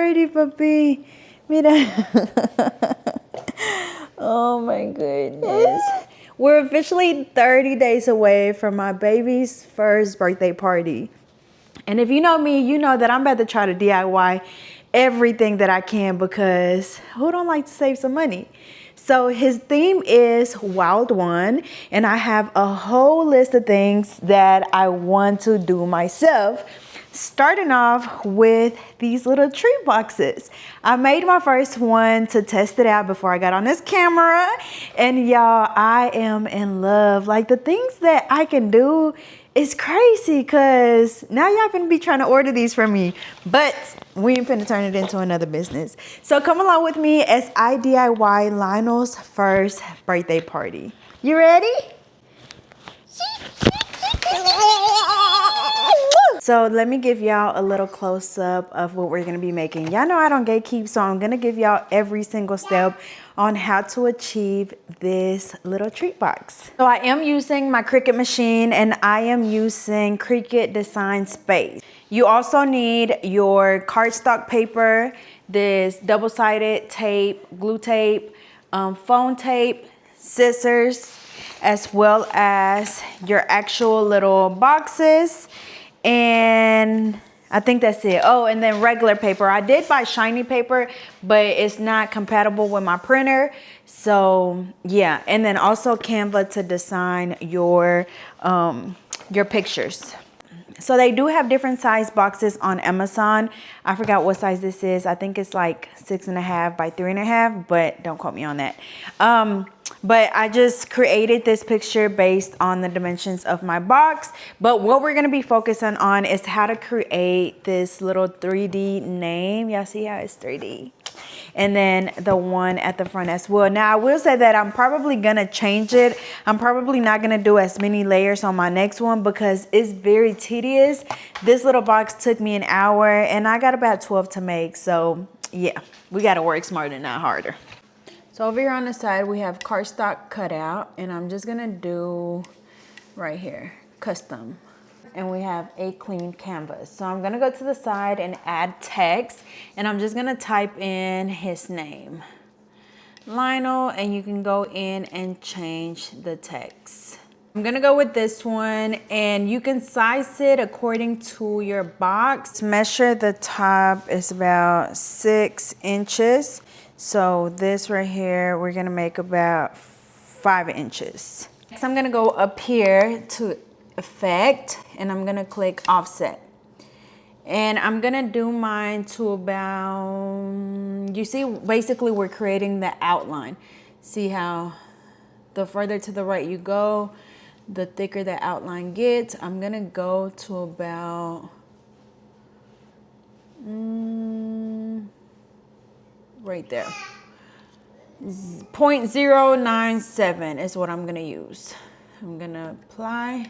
party, papi. Mira. Oh my goodness. We're officially 30 days away from my baby's first birthday party. And if you know me, you know that I'm about to try to DIY everything that I can because who don't like to save some money? So his theme is Wild One, and I have a whole list of things that I want to do myself. Starting off with these little tree boxes. I made my first one to test it out before I got on this camera. And y'all, I am in love. Like the things that I can do is crazy because now y'all gonna be trying to order these from me. But we ain't finna turn it into another business. So come along with me as I DIY Lionel's first birthday party. You ready? So let me give y'all a little close up of what we're gonna be making. Y'all know I don't gatekeep, so I'm gonna give y'all every single step on how to achieve this little treat box. So I am using my Cricut machine and I am using Cricut Design Space. You also need your cardstock paper, this double-sided tape, glue tape, foam tape, scissors, as well as your actual little boxes. And I think that's it. Oh, and then regular paper. I did buy shiny paper, but it's not compatible with my printer. So yeah, and then also Canva to design your pictures. So they do have different size boxes on Amazon. I forgot what size this is. I think it's like 6.5 by 3.5, but don't quote me on that. But I just created this picture based on the dimensions of my box. But what we're gonna be focusing on is how to create this little 3D name. Y'all see how it's 3D? And then the one at the front as well. Now I will say that I'm probably gonna change it. I'm probably not gonna do as many layers on my next one because it's very tedious. This little box took me an hour and I got about 12 to make. So yeah, we gotta work smarter, not harder. So over here on the side, we have cardstock cutout, and I'm just gonna do right here, custom. And we have a clean canvas. So I'm gonna go to the side and add text, and I'm just gonna type in his name, Lionel, and you can go in and change the text. I'm gonna go with this one, and you can size it according to your box. Measure the top is about 6 inches. So this right here, we're gonna make about 5 inches. Next, I'm gonna go up here to effect and I'm gonna click offset. And I'm gonna do mine to about, you see, basically we're creating the outline. See how the further to the right you go, the thicker the outline gets. I'm gonna go to about, right there. 0.097 is what I'm gonna use. I'm gonna apply.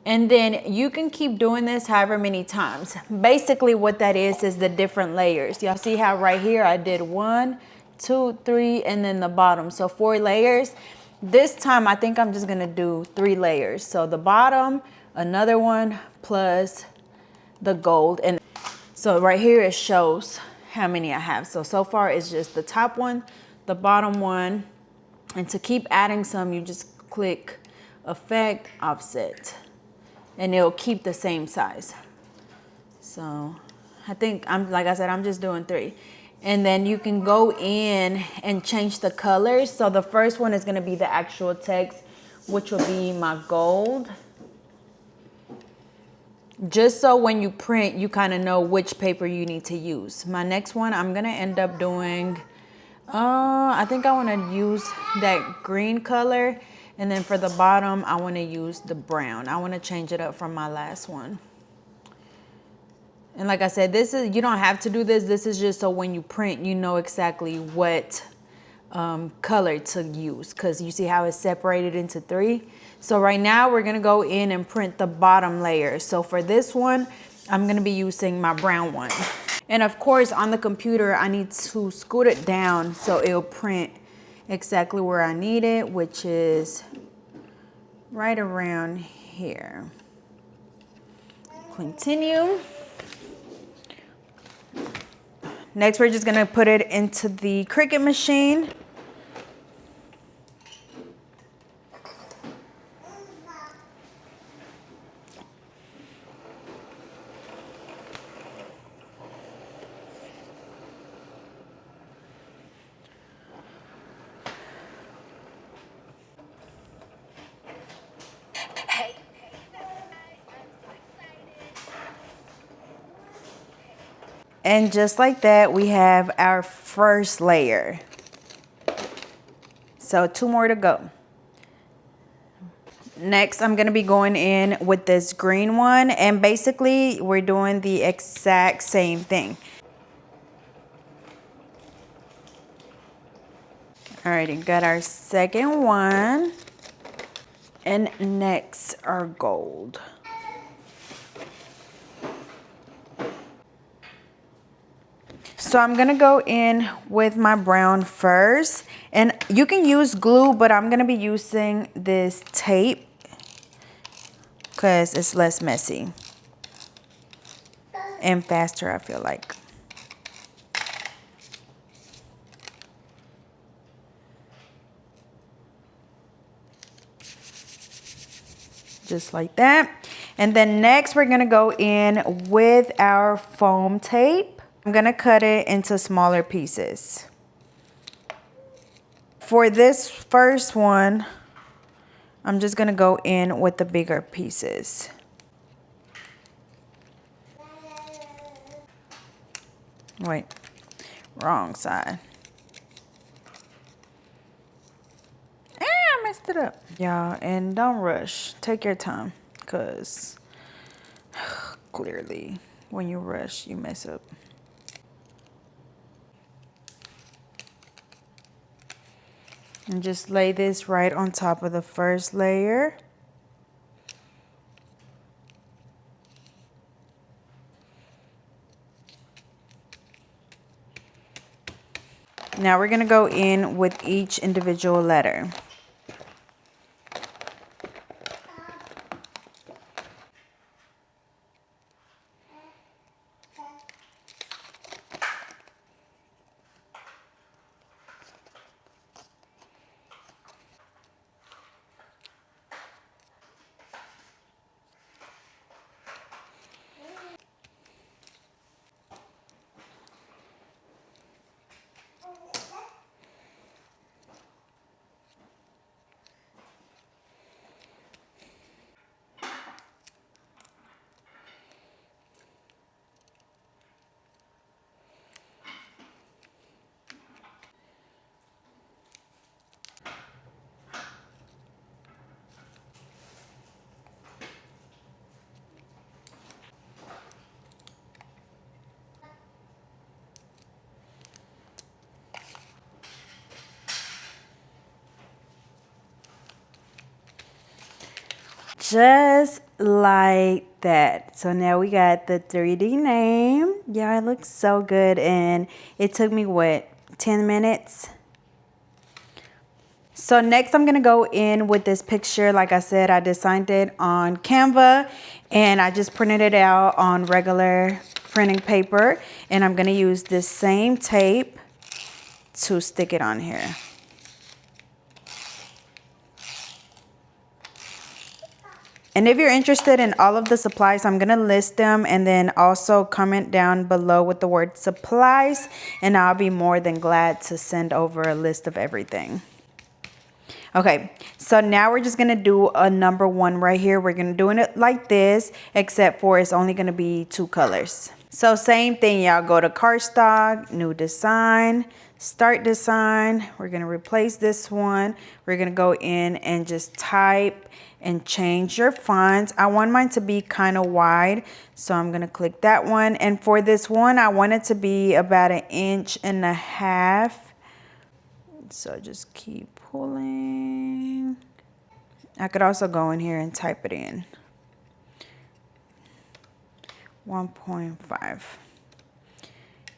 And then you can keep doing this however many times. Basically what that is the different layers. Y'all see how right here I did 1, 2, 3, and then the bottom. So 4 layers. This time I think I'm just gonna do 3 layers. So the bottom, another one, plus the gold. And so right here it shows how many I have. So far it's just the top one, the bottom one, and to keep adding some, you just click effect, offset, and it'll keep the same size. So I think like I said, I'm just doing 3. And then you can go in and change the colors. So the first one is gonna be the actual text, which will be my gold. Just so when you print, you kind of know which paper you need to use. My next one, I'm gonna end up doing, I think I wanna use that green color. And then for the bottom, I wanna use the brown. I wanna change it up from my last one. And like I said, this is, you don't have to do this. This is just so when you print, you know exactly what color to use, because you see how it's separated into 3. So right now we're gonna go in and print the bottom layer. So for this one, I'm gonna be using my brown one. And of course on the computer, I need to scoot it down so it'll print exactly where I need it, which is right around here. Continue. Next, we're just gonna put it into the Cricut machine. And just like that, we have our first layer. So 2 more to go. Next, I'm gonna be going in with this green one, and basically we're doing the exact same thing. Alrighty, got our second one. And next, our gold. So I'm gonna go in with my brown first, and you can use glue, but I'm gonna be using this tape because it's less messy and faster, I feel like. Just like that. And then next we're gonna go in with our foam tape. I'm gonna cut it into smaller pieces. For this first one, I'm just gonna go in with the bigger pieces. Wait, wrong side. I messed it up. Yeah, and don't rush. Take your time, because clearly when you rush, you mess up. And just lay this right on top of the first layer. Now we're gonna go in with each individual letter. Just like that. So now we got the 3D name. Yeah, it looks so good, and it took me what, 10 minutes? So next I'm gonna go in with this picture. Like I said, I designed it on Canva, and I just printed it out on regular printing paper, and I'm gonna use this same tape to stick it on here. And if you're interested in all of the supplies, I'm gonna list them, and then also comment down below with the word supplies, and I'll be more than glad to send over a list of everything. Okay, so now we're just gonna do a number 1 right here. We're gonna do it like this, except for it's only gonna be 2 colors. So same thing, y'all. Go to cardstock, new design, start design. We're gonna replace this one. We're gonna go in and just type and change your fonts. I want mine to be kind of wide, so I'm gonna click that one. And for this one, I want it to be about 1.5 inches. So just keep pulling. I could also go in here and type it in. 1.5.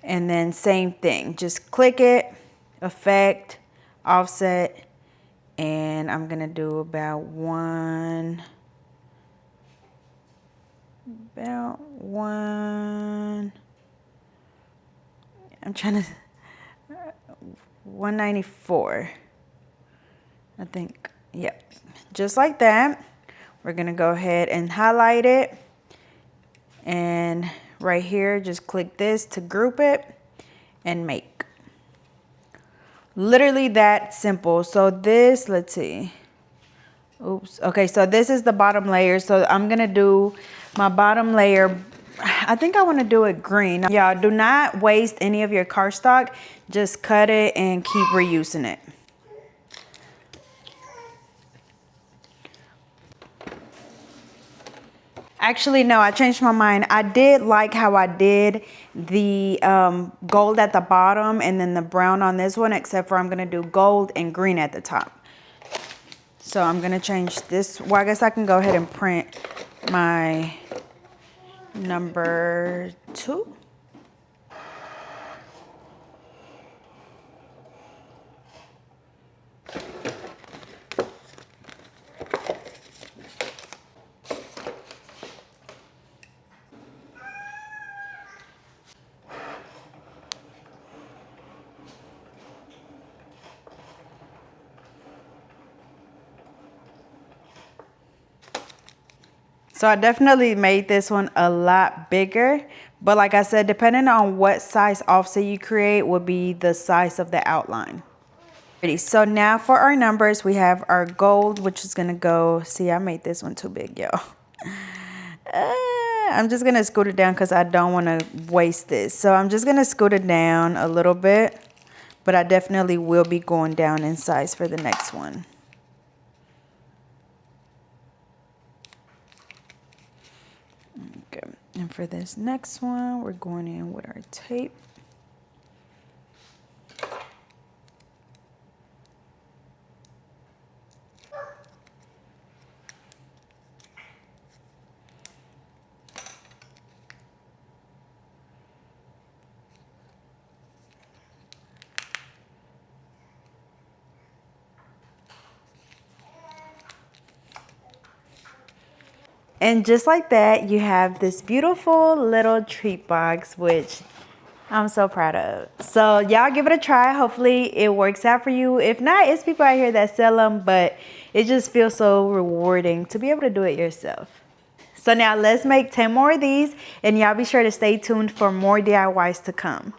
And then same thing, just click it, effect, offset, and I'm gonna do about 1.5 I'm trying to, 194. I think, yep. Just like that. We're gonna go ahead and highlight it. And right here, just click this to group it and make. Literally that simple. So this, let's see. Oops. Okay, so this is the bottom layer. So I'm gonna do my bottom layer. I think I want to do it green. Y'all, do not waste any of your cardstock. Just cut it and keep reusing it. Actually, no, I changed my mind. I did like how I did the gold at the bottom and then the brown on this one, except for I'm going to do gold and green at the top. So I'm going to change this. Well, I guess I can go ahead and print my number 2. So I definitely made this one a lot bigger, but like I said, depending on what size offset you create will be the size of the outline. So now for our numbers, we have our gold, which is gonna go, see, I made this one too big, y'all. I'm just gonna scoot it down because I don't wanna waste this. So I'm just gonna scoot it down a little bit, but I definitely will be going down in size for the next one. Okay, and for this next one, we're going in with our tape. And just like that, you have this beautiful little treat box, which I'm so proud of. So y'all give it a try. Hopefully it works out for you. If not, it's people out here that sell them, but it just feels so rewarding to be able to do it yourself. So now let's make 10 more of these, and y'all be sure to stay tuned for more DIYs to come.